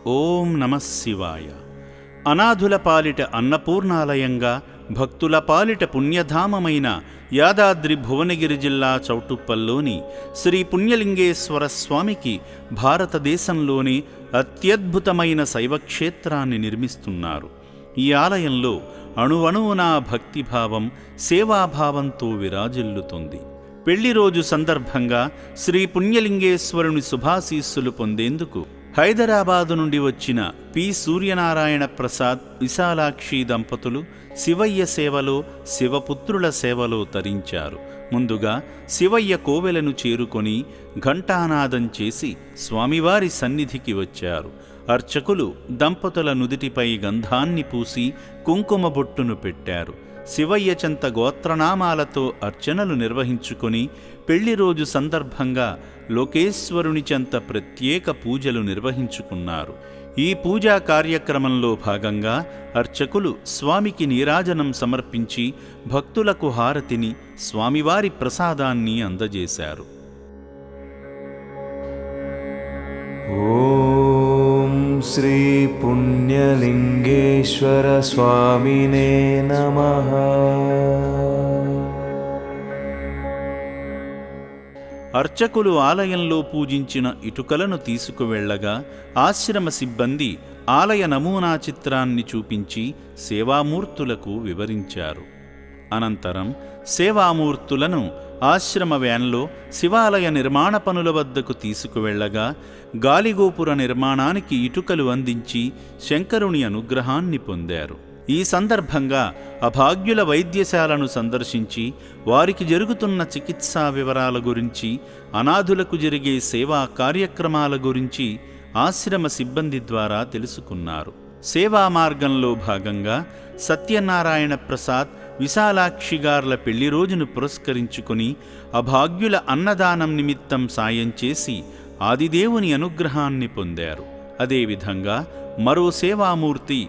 ఓం నమః శివాయ. అనాథుల పాలిట అన్నపూర్ణాలయంగా, భక్తుల పాలిట పుణ్యధామమైన యాదాద్రి భువనగిరి జిల్లా చౌటుప్పల్లోని శ్రీ పుణ్యలింగేశ్వర స్వామికి భారతదేశంలోని అత్యద్భుతమైన శైవక్షేత్రాన్ని నిర్మిస్తున్నారు. ఈ ఆలయంలో అణువణువునా భక్తిభావం, సేవాభావంతో విరాజిల్లుతుంది. పెళ్లి రోజు సందర్భంగా శ్రీ పుణ్యలింగేశ్వరుని శుభాశీస్సులు పొందేందుకు హైదరాబాదు నుండి వచ్చిన పి సూర్యనారాయణ ప్రసాద్, విశాలాక్షి దంపతులు శివయ్య సేవలో, శివపుత్రుల సేవలో తరించారు. ముందుగా శివయ్య కోవెలను చేరుకొని ఘంటానాదం చేసి స్వామివారి సన్నిధికి వచ్చారు. అర్చకులు దంపతుల నుదిటిపై గంధాన్ని పూసి కుంకుమ బొట్టును పెట్టారు. శివయ్య చెంత గోత్రనామాలతో అర్చనలు నిర్వహించుకొని పెళ్లి రోజు సందర్భంగా లోకేశ్వరుని చెంత ప్రత్యేక పూజలు నిర్వహించుకున్నారు. ఈ పూజా కార్యక్రమంలో భాగంగా అర్చకులు స్వామికి నీరాజనం సమర్పించి భక్తులకు హారతిని, స్వామివారి ప్రసాదాన్ని అందజేశారు. ఓం శ్రీ పుణ్యలింగేశ్వర స్వామినే నమః. అర్చకులు ఆలయంలో పూజించిన ఇటుకలను తీసుకువెళ్లగా ఆశ్రమ సిబ్బంది ఆలయ నమూనా చిత్రాన్ని చూపించి సేవామూర్తులకు వివరించారు. అనంతరం సేవామూర్తులను ఆశ్రమ వ్యాన్లో శివాలయ నిర్మాణ పనుల వద్దకు తీసుకువెళ్లగా గాలిగోపుర నిర్మాణానికి ఇటుకలు అందించి శంకరుని అనుగ్రహాన్ని పొందారు. ఈ సందర్భంగా అభాగ్యుల వైద్యశాలను సందర్శించి వారికి జరుగుతున్న చికిత్సా వివరాల గురించి, అనాథులకు జరిగే సేవా కార్యక్రమాల గురించి ఆశ్రమ సిబ్బంది ద్వారా తెలుసుకున్నారు. సేవా మార్గంలో భాగంగా సత్యనారాయణ ప్రసాద్, విశాలాక్షి గార్ల పెళ్లి రోజును పురస్కరించుకుని అభాగ్యుల అన్నదానం నిమిత్తం సాయం చేసి ఆదిదేవుని అనుగ్రహాన్ని పొందారు. అదేవిధంగా మరో సేవామూర్తి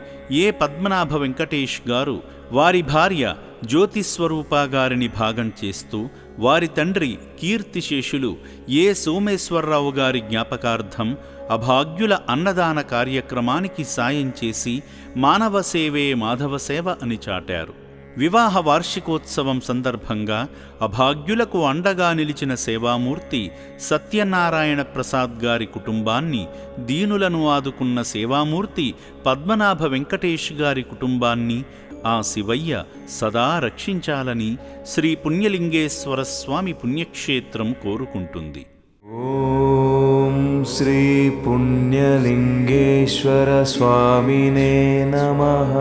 ఏ పద్మనాభ వెంకటేష్ గారు వారి భార్య జ్యోతిస్వరూప గారిని భాగం చేస్తూ వారి తండ్రి కీర్తిశేషులు ఏ సోమేశ్వరరావు గారి జ్ఞాపకార్థం అభాగ్యుల అన్నదాన కార్యక్రమానికి సాయం చేసి మానవ సేవే మాధవ సేవ అని చాటారు. వివాహ వార్షికోత్సవం సందర్భంగా అభాగ్యులకు అండగా నిలిచిన సేవామూర్తి సత్యనారాయణ ప్రసాద్ గారి కుటుంబాన్ని, దీనులను ఆదుకున్న సేవామూర్తి పద్మనాభ వెంకటేష్ గారి కుటుంబాన్ని ఆ శివయ్య సదా రక్షించాలని శ్రీ పుణ్యలింగేశ్వర స్వామి పుణ్యక్షేత్రం కోరుకుంటుంది. ఓం శ్రీ పుణ్యలింగేశ్వర స్వామినే నమః.